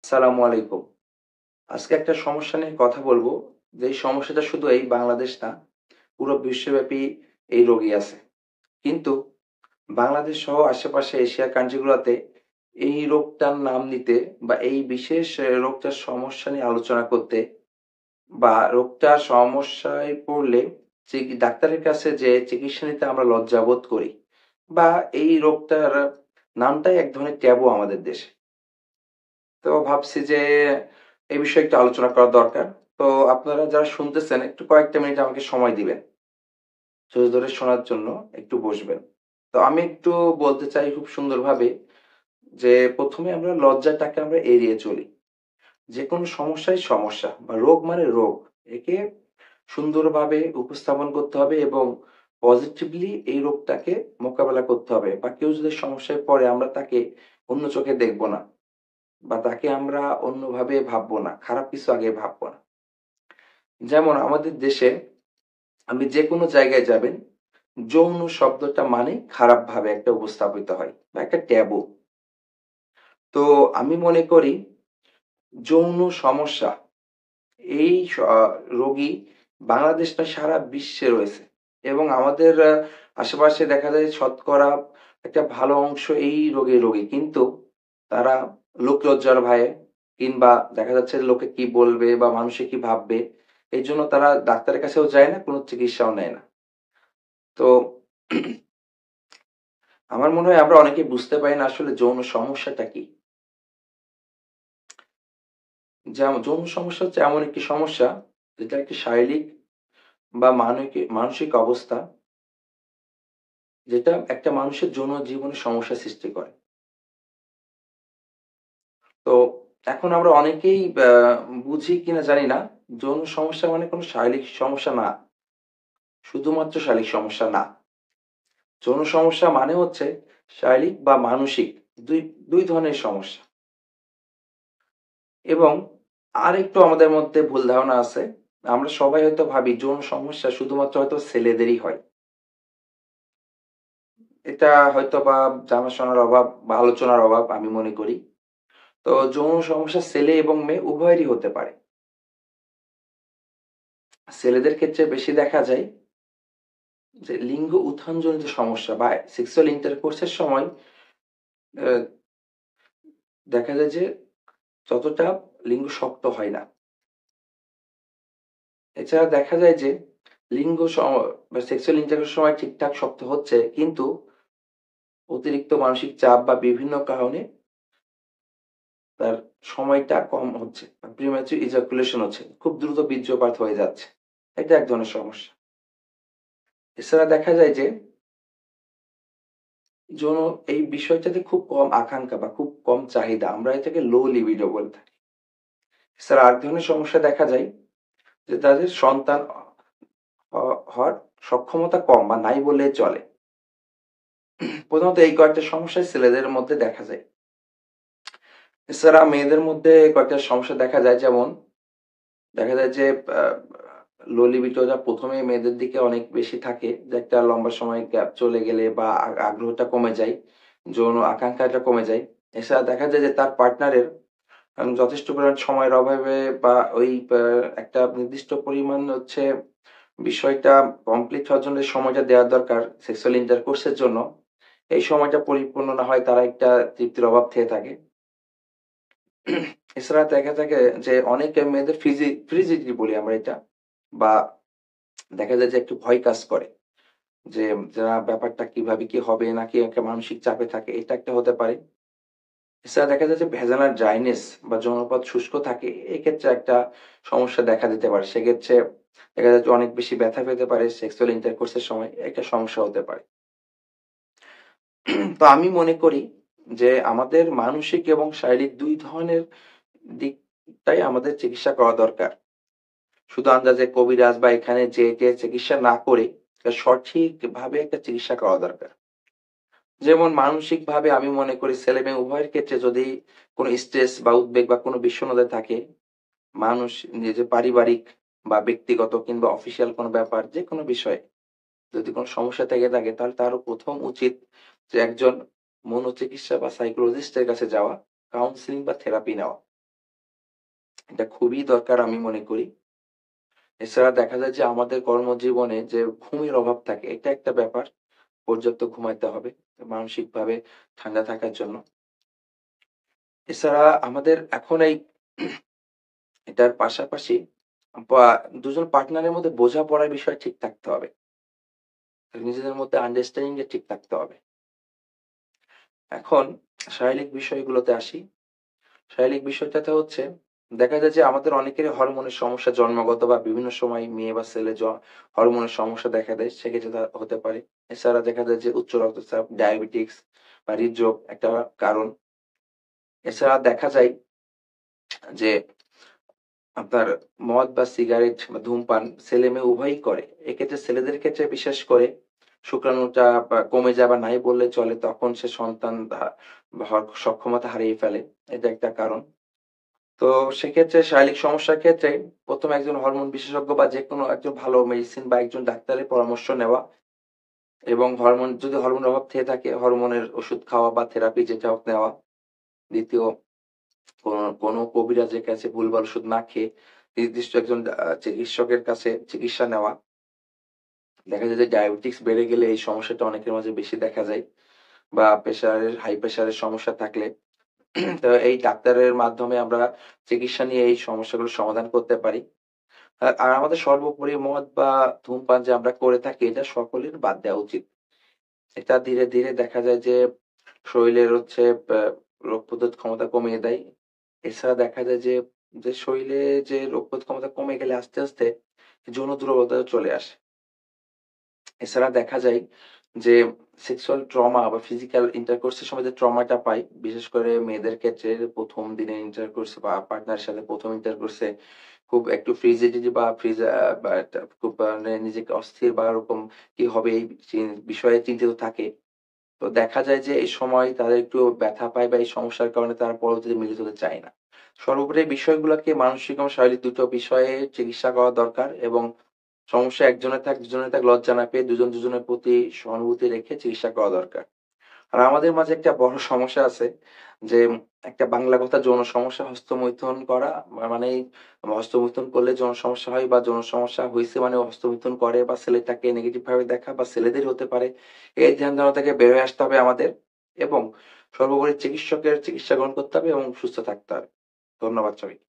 সালামু আলাইকুম। আজকে একটা সমস্যা নিয়ে কথা বলবো। যেই সমস্যাটা শুধু এই বাংলাদেশ না, পুরো বিশ্বব্যাপী এই রোগী আছে। কিন্তু বাংলাদেশ সহ আশেপাশে এশিয়ার কান্ট্রি গুলাতে এই রোগটার নাম নিতে বা এই বিশেষ রোগটার সমস্যা নিয়ে আলোচনা করতে বা রোগটার সমস্যায় পড়লে ডাক্তারের কাছে যেয়ে চিকিৎসা নিতে আমরা লজ্জাবোধ করি বা এই রোগটার নামটাই এক ধরনের ট্যাবু আমাদের দেশে। তো ভাবছি যে এই বিষয়ে একটু আলোচনা করা দরকার। তো আপনারা যারা শুনতেছেন একটু কয়েকটা মিনিট আমাকে সময় দিবেন। ধৈর্য ধরে শোনার জন্য একটু বসবেন। তো আমি একটু বলতে চাই খুব সুন্দরভাবে যে ১ম এ আমরা লজ্জাটাকে আমরা এড়িয়ে চলি। যেকোনো সমস্যাই সমস্যা বা রোগ মানে রোগ। একে সুন্দরভাবে উপস্থাপন করতে হবে এবং পজিটিভলি এই রোগটাকে মোকাবেলা করতে হবে। বা কেউ যদি সমস্যায় পড়ে আমরা তাকে অন্য চোখে দেখব না। বা তাকে আমরা অন্যভাবে ভাববো না। খারাপ কিছু আগে ভাববো না। যেমন আমাদের দেশে আপনি যেকোনো জায়গায় যাবেন, যৌন শব্দটা মানেই খারাপভাবে একটা উপস্থাপিত হয় বা একটা ট্যাবু। তো আমি মনে করি যৌন সমস্যা এই রোগী বাংলাদেশ না সারা বিশ্বে রয়েছে এবং আমাদের আশেপাশে দেখা যায় শতকরা একটা ভালো অংশ এই রোগের রোগী। কিন্তু তারা লোকলজ্জার ভয়ে কিংবা দেখা যাচ্ছে লোকে কি বলবে বা মানুষে কি ভাববে এইজন্য তারা ডাক্তারের কাছেও যায় না, কোনো চিকিৎসাও নেয় না। তো আমার মনে হয় আমরা অনেকেই বুঝতে পারি না আসলে যৌন সমস্যাটা কি? যেমন যৌন সমস্যা হচ্ছে এমন একটি সমস্যা যেটা একটি শারীরিক বা মানসিক অবস্থা যেটা একটা মানুষের যৌন জীবনে সমস্যা সৃষ্টি করে। তো এখন আমরা অনেকেই বুঝি কিনা জানি না, যৌন সমস্যা মানে কোনো শারীরিক সমস্যা না। শুধুমাত্র শারীরিক সমস্যা না। যৌন সমস্যা মানে হচ্ছে শারীরিক বা মানসিক ২ ধরনের সমস্যা। এবং আরেকটু আমাদের মধ্যে ভুল ধারণা আছে। আমরা সবাই হয়তো ভাবি যৌন সমস্যা শুধুমাত্র হয়তো ছেলেদেরই হয়। এটা হয়তোবা জানাশোনার অভাব বা আলোচনার অভাব আমি মনে করি। তো যৌন সমস্যা ছেলে এবং মেয়ে উভয়েরই হতে পারে। ছেলেদের ক্ষেত্রে বেশি দেখা যায় যে লিঙ্গ উত্থানজনিত সমস্যা বা সেক্সুয়াল ইন্টারকোর্স এর সময় অ্যা দেখা যায় যে যতটা লিঙ্গ শক্ত হয় না। এছাড়া দেখা যায় যে লিঙ্গ বা সেক্সুয়াল ইন্টারকোর্স এর সময় ঠিকঠাক শক্ত হচ্ছে কিন্তু অতিরিক্ত মানসিক চাপ বা বিভিন্ন কারণে তার সময়টা কম হচ্ছে। প্রিম্যাচুর ইজাকুলেশন হচ্ছে। খুব দ্রুত বীর্যপাত হয়ে যাচ্ছে। এটা এক ধরনের সমস্যা। এছাড়া দেখা যায় যে যৌন এই বিষয়টাতে খুব কম আকাঙ্খা বা খুব কম চাহিদা। আমরা এটাকে লো লিবিডো বলে থাকি। এছাড়া আরেক ধরনের সমস্যা দেখা যায় যে তাদের সন্তান হওয়ার সক্ষমতা কম বা নাই বললেই চলে। প্রধানত এই কয়েকটা সমস্যাই ছেলেদের মধ্যে দেখা যায়। এছাড়া মেয়েদের মধ্যে কয়েকটা সমস্যা দেখা যায় যেমন দেখা যায় যে আ লো লিবিডোটা ১ম এ মেয়েদের দিকে অনেক বেশি থাকে যে একটা লম্বা সময় গ্যাপ চলে গেলে বা আগ্রহটা কমে যায়, যৌন আকাঙ্খাটা কমে যায়। এছাড়া দেখা যায় যে তার পার্টনারের যথেষ্ট পরিমাণ সময়ের অভাবে বা ওই একটা নির্দিষ্ট পরিমাণ হচ্ছে বিষয়টা কমপ্লিট হওয়ার জন্য যে সময়টা দেওয়া দরকার সেক্সুয়াল ইন্টারকোর্স এর জন্য, এই সময়টা পরিপূর্ণ না হয় তারা একটা তৃপ্তির অভাব খেয়ে থাকে। এছাড়া দেখা থাকে যে অনেক মেয়েদের ফ্রিজিডিটি বলি আমরা এটা বা দেখা যায় যে একটু ভয় কাজ করে। যে যারা ব্যাপারটা কিভাবে কি হবে নাকি একটা মানসিক চাপে থাকে এটা একটা হতে পারে। এছাড়া দেখা যায় যে ভ্যাজানাল ড্রাইনেস বা যৌনপথ শুষ্ক থাকে এক্ষেত্রে একটা সমস্যা দেখা দিতে পারে। সেক্ষেত্রে দেখা যায় যে অনেক বেশি ব্যথা পেতে পারে সেক্সুয়াল ইন্টারকোর্স এর সময় একটা সমস্যা হতে পারে। তো আমি মনে করি যে আমাদের মানসিক এবং শারীরিক ২ ধরনের দিকটাই আমাদের চিকিৎসা করা দরকার। শুধু আন্দাজে কবিরাজ বা এখানে যেয়ে টেয়ে চিকিৎসা না করে সঠিকভাবে একটা চিকিৎসা করা দরকার। যেমন মানসিকভাবে আমি মনে করি ছেলে-মেয়ে উভয়ের ক্ষেত্রে যদি কোন স্ট্রেস বা উদ্বেগ বা কোন বিষণ্ণতা থাকে, মানুষ নিজের পারিবারিক বা ব্যক্তিগত কিংবা অফিসিয়াল কোন ব্যাপার যেকোনো বিষয়ে যদি কোন সমস্যা থেকে থাকে তাহলে তারও ১ম উচিত যে একজন মনোচিকিৎসা বা সাইকোলজিস্ট এর কাছে যাওয়া, কাউন্সেলিং বা থেরাপি নেওয়া। এটা খুবই দরকার আমি মনে করি। এছাড়া দেখা যায় যে আমাদের কর্মজীবনে যে ঘুমের অভাব থাকে, এটা একটা ব্যাপার। পর্যাপ্ত ঘুমাইতে হবে মানসিকভাবে ঠান্ডা থাকার জন্য। এছাড়া আমাদের এখন এই এটার পাশাপাশি বা দুজন পার্টনারের মধ্যে বোঝাপড়ার বিষয় ঠিক থাকতে হবে। নিজেদের মধ্যে আন্ডারস্ট্যান্ডিং টা ঠিক থাকতে হবে। এখন শারীরিক বিষয়গুলোতে আসি। শারীরিক বিষয়টাতে হচ্ছে দেখা যায় যে আমাদের অনেকেরই হরমোনের সমস্যা জন্মগত বা বিভিন্ন সময় মেয়ে বা ছেলে হরমোনের সমস্যা দেখা দেয়। সেক্ষেত্রে তা হতে পারে। এছাড়া দেখা যায় যে উচ্চ রক্তচাপ, ডায়াবেটিকস বা হৃদরোগ একটা কারণ। এছাড়া দেখা যায় যে আপনার মদ বা সিগারেট বা ধূমপান ছেলে-মেয়ে উভয়ই করে। এক্ষেত্রে ছেলেদের ক্ষেত্রে বিশেষ করে শুক্রাণুটা বা কমে যায় বা নাই বললে চলে। তখন সে সন্তান হওয়ার সক্ষমতা হারিয়ে ফেলে। এটা একটা কারণ। তো সেক্ষেত্রে শারীরিক সমস্যার ক্ষেত্রে ১ম একজন হরমোন বিশেষজ্ঞ বা যেকোনো একজন ভালো মেডিসিন বা একজন ডাক্তারের পরামর্শ নেওয়া এবং যদি হরমোনের অভাব থেকে থাকে হরমোনের ওষুধ খাওয়া বা থেরাপি যেটা হোক নেওয়া। ২য় কোনো কবিরাজের কাছে ভুলভাল ওষুধ না খেয়ে নির্দিষ্ট একজন চিকিৎসকের কাছে চিকিৎসা নেওয়া। দেখা যায় যে ডায়াবেটিকস বেড়ে গেলে এই সমস্যাটা অনেকের মাঝে বেশি দেখা যায় বা হাই প্রেশারের সমস্যা থাকলে তো এই ডাক্তারের মাধ্যমে আমরা চিকিৎসা নিয়ে এই সমস্যাগুলোর সমাধান করতে পারি। আর আমাদের সর্বোপরি মদ বা ধূমপান যে আমরা করে থাকি এটা সকলের বাদ দেওয়া উচিত। এটা ধীরে, ধীরে দেখা যায় যে শরীরের হচ্ছে রোগ প্রতিরোধ ক্ষমতা কমিয়ে দেয়। এছাড়া দেখা যায় যে, শরীরে যে রোগ প্রতিরোধ ক্ষমতা কমে গেলে আস্তে, আস্তে যৌন দুর্বলতাও চলে আসে। এছাড়া দেখা যায় যে সেক্সুয়াল ট্রমা বা ফিজিক্যাল ইন্টারকোর্স এর সময় যে ট্রমাটা পাই, বিশেষ করে মেয়েদের ক্ষেত্রে ১ম দিনের ইন্টারকোর্স বা পার্টনারের সাথে ১ম ইন্টারকোর্স এ খুব একটু ফ্রিজিডিটি বা ফ্রিজ আ বা একটা খুব মানে নিজেকে অস্থির বা ওরকম কি হবে এই বিষয়ে চিন্তিত থাকে। তো দেখা যায় যে এই সময় তারা একটু ব্যথা পায় বা এই সমস্যার কারণে তারা পরবর্তীতে মিলিত হতে চায় না। সর্বোপরি এই বিষয়গুলাকে মানসিক এবং শারীরিক ২ টো বিষয়ে চিকিৎসা করা দরকার এবং সমস্যা একজনের থাক, দুজনের থাক লজ্জা না পেয়ে দুজন দুজনের প্রতি সহানুভূতি রেখে চিকিৎসা করা দরকার। আর আমাদের মাঝে একটা বড় সমস্যা আছে যে একটা বাংলা কথা যৌন সমস্যা হস্তমৈথুন করা মানেই হস্তমৈথুন করলে যৌন সমস্যা হয় বা যৌন সমস্যা হইছে মানে হস্তমৈথুন করে বা ছেলেটাকে নেগেটিভ ভাবে দেখা বা ছেলেদের হতে পারে। এই ধ্যান ধারণা থেকে বের হয়ে আসতে হবে আমাদের এবং সর্বোপরি চিকিৎসকের চিকিৎসা গ্রহণ করতে হবে এবং সুস্থ থাকতে হবে। ধন্যবাদ সবাইকে।